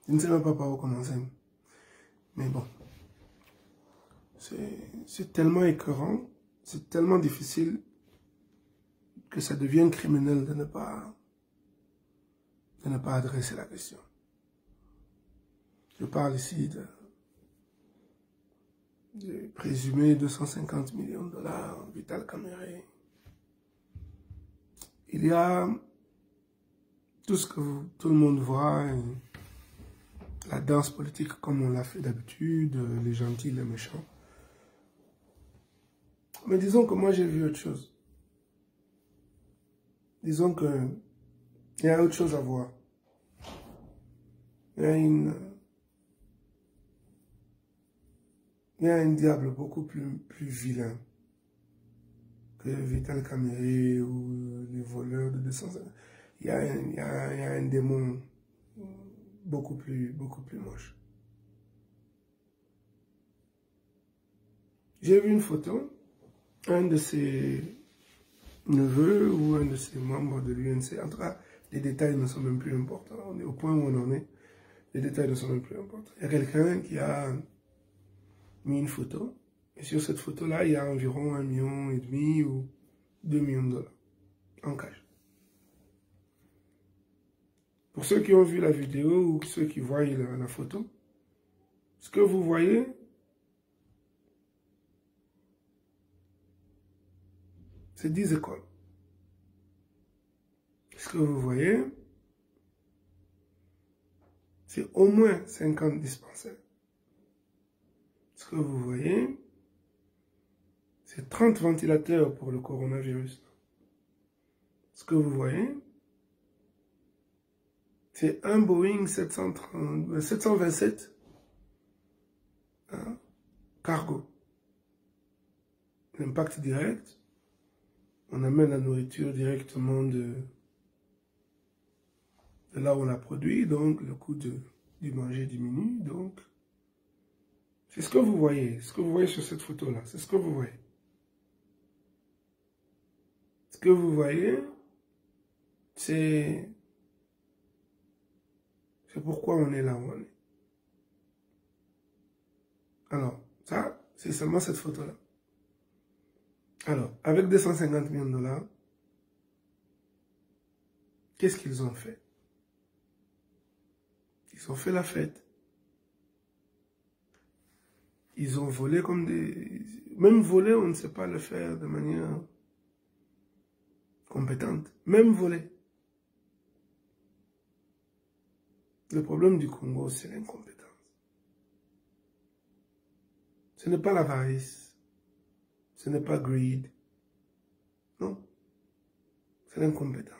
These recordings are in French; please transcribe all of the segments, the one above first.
Je ne sais même pas par où commencer. Mais bon. C'est tellement écœurant, c'est tellement difficile que ça devient criminel de ne pas adresser la question. Je parle ici de présumé 250 millions de dollars, Vital Kamerhe. Il y a tout ce que tout le monde voit, la danse politique comme on l'a fait d'habitude, les gentils, les méchants. Mais disons que moi j'ai vu autre chose. Disons que il y a autre chose à voir. Il y a un diable beaucoup plus vilain que Vital Kamerhe ou les voleurs de 200 ans. Il y a un démon beaucoup plus moche. J'ai vu une photo, un de ses neveux ou un de ses membres de l'UNC. En tout cas, les détails ne sont même plus importants. On est au point où on en est. Les détails ne sont même plus importants. Il y a quelqu'un qui a mis une photo. Et sur cette photo-là, il y a environ 1,5 million ou 2 millions de dollars en cash. Pour ceux qui ont vu la vidéo ou ceux qui voient la photo, ce que vous voyez, c'est 10 écoles. Ce que vous voyez, c'est au moins 50 dispensaires. Ce que vous voyez, c'est 30 ventilateurs pour le coronavirus. Ce que vous voyez, c'est un Boeing 727 hein, cargo. L'impact direct, on amène la nourriture directement de là où on la produit, donc le coût du manger diminue. Donc, c'est ce que vous voyez sur cette photo-là, c'est ce que vous voyez. Ce que vous voyez, c'est pourquoi on est là où on est. Alors, ça, c'est seulement cette photo-là. Alors, avec 250 millions de dollars, qu'est-ce qu'ils ont fait? Ils ont fait la fête. Ils ont volé comme des... Même voler, on ne sait pas le faire de manière compétente. Même voler. Le problème du Congo, c'est l'incompétence. Ce n'est pas l'avarice. Ce n'est pas greed. Non. C'est l'incompétence.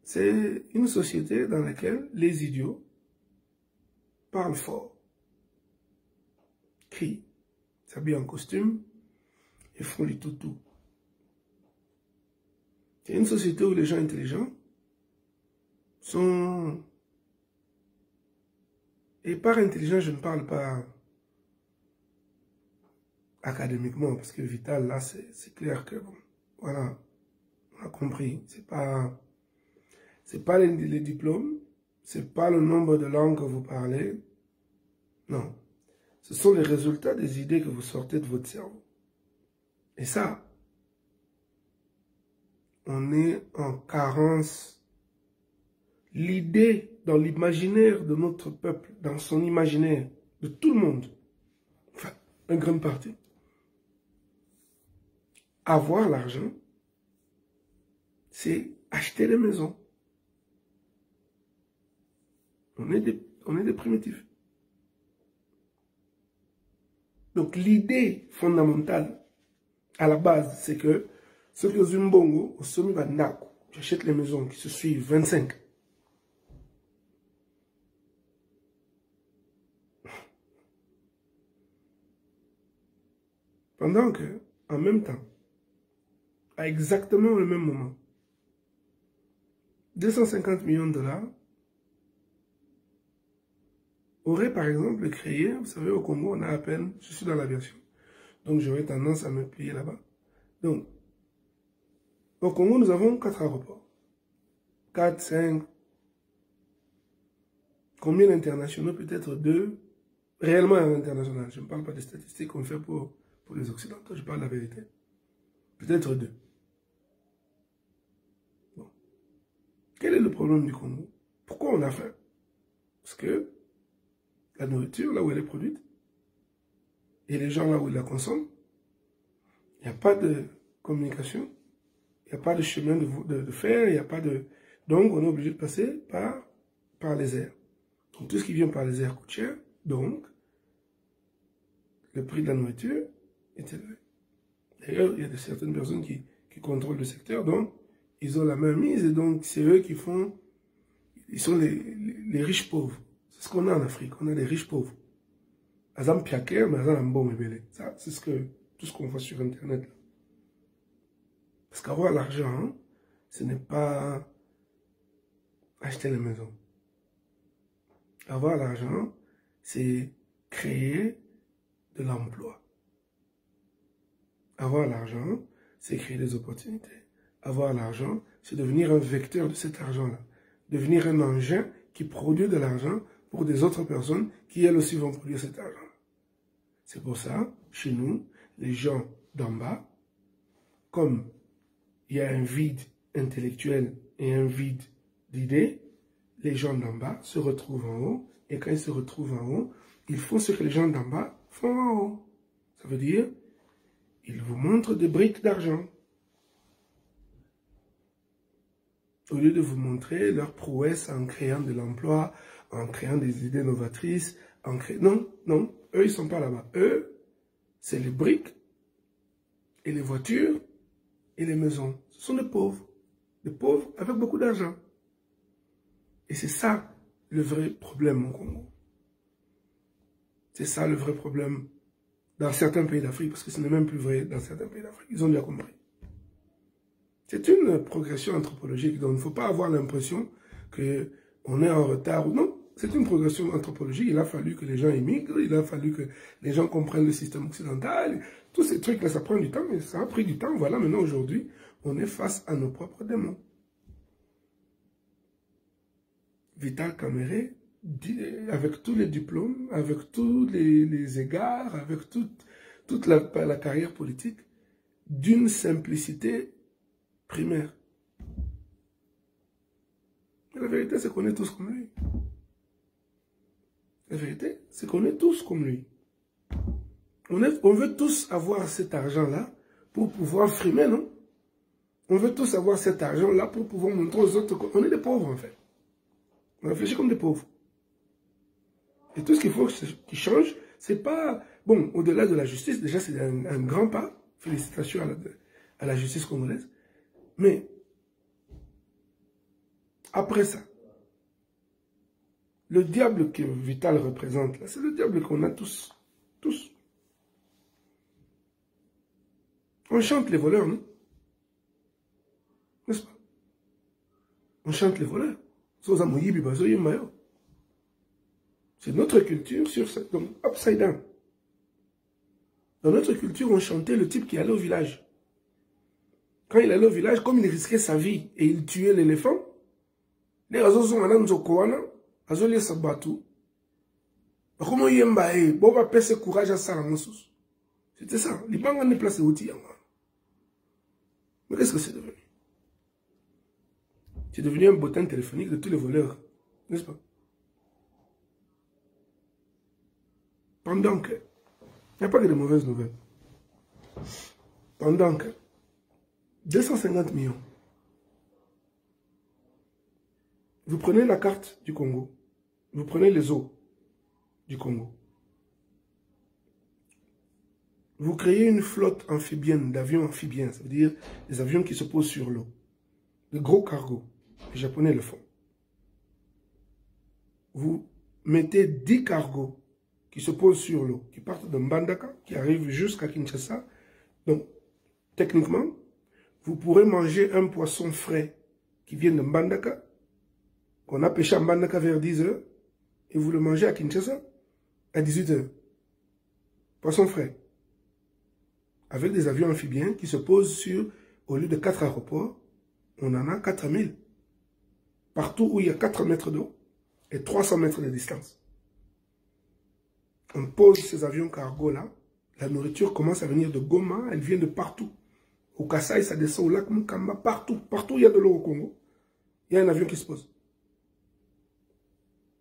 C'est une société dans laquelle les idiots parlent fort, crient, s'habillent en costume et font les toutous. C'est une société où les gens intelligents sont... Et par intelligent, je ne parle pas académiquement, parce que Vital, là, c'est clair que, bon, voilà, on a compris. C'est pas les diplômes, c'est pas le nombre de langues que vous parlez. Non. Ce sont les résultats des idées que vous sortez de votre cerveau. Et ça, on est en carence. L'idée dans l'imaginaire de notre peuple, dans son imaginaire, de tout le monde, enfin, une grande partie, avoir l'argent, c'est acheter des maisons. On est des primitifs. Donc l'idée fondamentale, à la base, c'est que ceux qui ont un bongo, au sommet va nako, j'achète les maisons qui se suivent 25. Pendant que, en même temps, à exactement le même moment, 250 millions de dollars auraient par exemple créé, vous savez, au Congo, on a à peine, je suis dans l'aviation, donc j'aurais tendance à me plier là-bas. Donc, au Congo, nous avons 4 aéroports. 4, 5. Combien d'internationaux? Peut-être 2. Réellement international. Je ne parle pas des statistiques qu'on fait pour les Occidentaux. Je parle de la vérité. Peut-être 2. Bon. Quel est le problème du Congo? Pourquoi on a faim? Parce que la nourriture, là où elle est produite, et les gens là où ils la consomment, il n'y a pas de communication, il n'y a pas de chemin de fer, il n'y a pas de... Donc, on est obligé de passer par les airs. Donc, tout ce qui vient par les airs coûte cher. Donc, le prix de la nourriture est élevé. D'ailleurs, il y a certaines personnes qui contrôlent le secteur, donc, ils ont la main mise, et donc, c'est eux qui font... Ils sont les riches pauvres. C'est ce qu'on a en Afrique, on a des riches pauvres. Azam Piaker, mais Azam Bon Mebele. Ça, c'est tout ce qu'on voit sur Internet. Parce qu'avoir l'argent, hein, ce n'est pas acheter la maison. Avoir l'argent, c'est créer de l'emploi. Avoir l'argent, c'est créer des opportunités. Avoir l'argent, c'est devenir un vecteur de cet argent-là. Devenir un engin qui produit de l'argent pour des autres personnes qui, elles aussi, vont produire cet argent. C'est pour ça, chez nous, les gens d'en bas, comme il y a un vide intellectuel et un vide d'idées, les gens d'en bas se retrouvent en haut, et quand ils se retrouvent en haut, ils font ce que les gens d'en bas font en haut. Ça veut dire, ils vous montrent des briques d'argent. Au lieu de vous montrer leur prouesse en créant de l'emploi, en créant des idées novatrices, Non, non, eux, ils ne sont pas là-bas. Eux, c'est les briques, et les voitures, et les maisons. Ce sont des pauvres avec beaucoup d'argent. Et c'est ça le vrai problème au Congo. C'est ça le vrai problème dans certains pays d'Afrique, parce que ce n'est même plus vrai dans certains pays d'Afrique. Ils ont bien compris. C'est une progression anthropologique, donc il ne faut pas avoir l'impression qu'on est en retard ou non. C'est une progression anthropologique, il a fallu que les gens émigrent, il a fallu que les gens comprennent le système occidental. Tous ces trucs-là, ça prend du temps, mais ça a pris du temps. Voilà, maintenant, aujourd'hui, on est face à nos propres démons. Vital Kamerhe, avec tous les diplômes, avec tous les égards, avec toute la carrière politique, d'une simplicité primaire. Mais la vérité, c'est qu'on est tous comme lui. La vérité, c'est qu'on est tous comme lui. On veut tous avoir cet argent-là pour pouvoir frimer, non? On veut tous avoir cet argent-là pour pouvoir montrer aux autres qu'on est des pauvres, en fait. On réfléchit comme des pauvres. Et tout ce qu'il faut qui change, c'est pas... Bon, au-delà de la justice, déjà, c'est un grand pas. Félicitations à la justice congolaise. Mais, après ça, le diable que Vital représente, là, c'est le diable qu'on a tous. Tous. On chante les voleurs, non? N'est-ce pas? On chante les voleurs. C'est notre culture sur ça. Donc, upside down. Dans notre culture, on chantait le type qui allait au village. Quand il allait au village, comme il risquait sa vie et il tuait l'éléphant, les rasos sont allés dans Koana, Azolia Sabatu. Comment il y a un bon va passer courage à Saramoussous. C'était ça. Les banques ont déplacé outils. Mais qu'est-ce que c'est devenu? C'est devenu un bottin téléphonique de tous les voleurs. N'est-ce pas? Pendant que, il n'y a pas que de mauvaises nouvelles. Pendant que 250 millions. Vous prenez la carte du Congo. Vous prenez les eaux du Congo. Vous créez une flotte amphibienne, d'avions amphibiens. Ça veut dire des avions qui se posent sur l'eau. De gros cargos. Les Japonais le font. Vous mettez 10 cargos qui se posent sur l'eau, qui partent de Mbandaka, qui arrivent jusqu'à Kinshasa. Donc, techniquement, vous pourrez manger un poisson frais qui vient de Mbandaka, qu'on a pêché à Mbandaka vers 10 h, et vous le mangez à Kinshasa à 18 h. Poisson frais. Avec des avions amphibiens qui se posent sur, au lieu de 4 aéroports, on en a 4000. partout où il y a 4 mètres d'eau et 300 mètres de distance. On pose ces avions cargo là, la nourriture commence à venir de Goma, elle vient de partout. Au Kasaï, ça descend au lac Mukamba, partout. Partout où il y a de l'eau au Congo, il y a un avion qui se pose.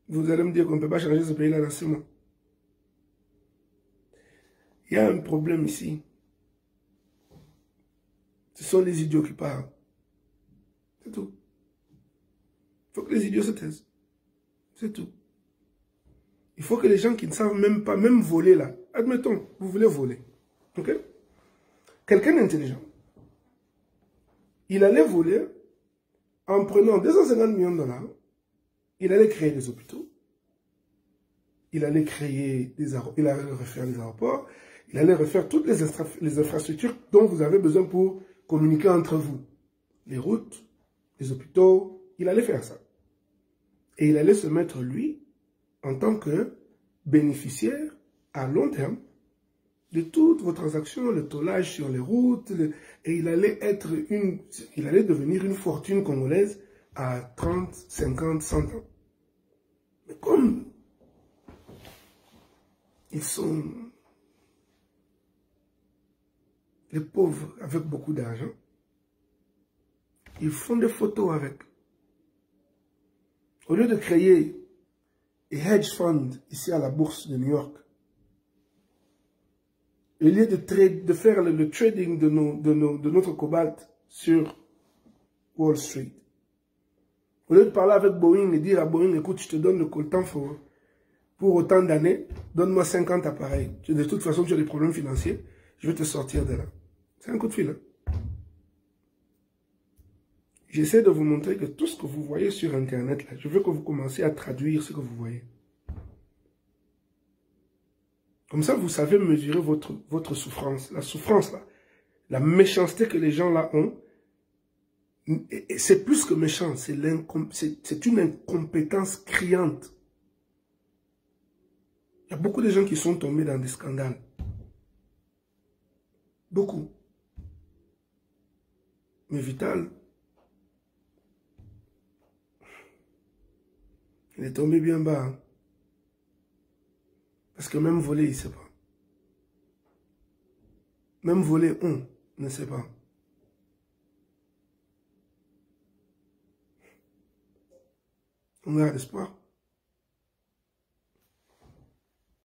Vous allez me dire qu'on ne peut pas changer ce pays-là dans 6 mois. Il y a un problème ici. Ce sont les idiots qui parlent. C'est tout. Il faut que les idiots se taisent. C'est tout. Il faut que les gens qui ne savent même pas, même voler là, admettons, vous voulez voler. Ok? Quelqu'un d'intelligent, il allait voler en prenant 250 millions de dollars, il allait créer des hôpitaux, il allait créer des aéroports, il allait refaire les aéroports, il allait refaire toutes les infrastructures dont vous avez besoin pour communiquer entre vous. Les routes, les hôpitaux, il allait faire ça. Et il allait se mettre, lui, en tant que bénéficiaire à long terme de toutes vos transactions, le tollage sur les routes, et il allait devenir une fortune congolaise à 30, 50, 100 ans. Mais comme ils sont les pauvres avec beaucoup d'argent, ils font des photos avec. Au lieu de créer un hedge fund ici à la bourse de New York, au lieu de faire le trading de notre cobalt sur Wall Street, au lieu de parler avec Boeing et dire à Boeing, écoute, je te donne le coltan pour autant d'années, donne-moi 50 appareils. De toute façon, tu as des problèmes financiers, je vais te sortir de là. C'est un coup de fil. Hein? J'essaie de vous montrer que tout ce que vous voyez sur Internet, là, je veux que vous commenciez à traduire ce que vous voyez. Comme ça, vous savez mesurer votre souffrance. La souffrance, là, la méchanceté que les gens là ont, c'est plus que méchant, c'est une incompétence criante. Il y a beaucoup de gens qui sont tombés dans des scandales. Beaucoup. Mais Vital, il est tombé bien bas. Hein? Parce que même voler, il ne sait pas. Même voler, on ne sait pas. On a l'espoir.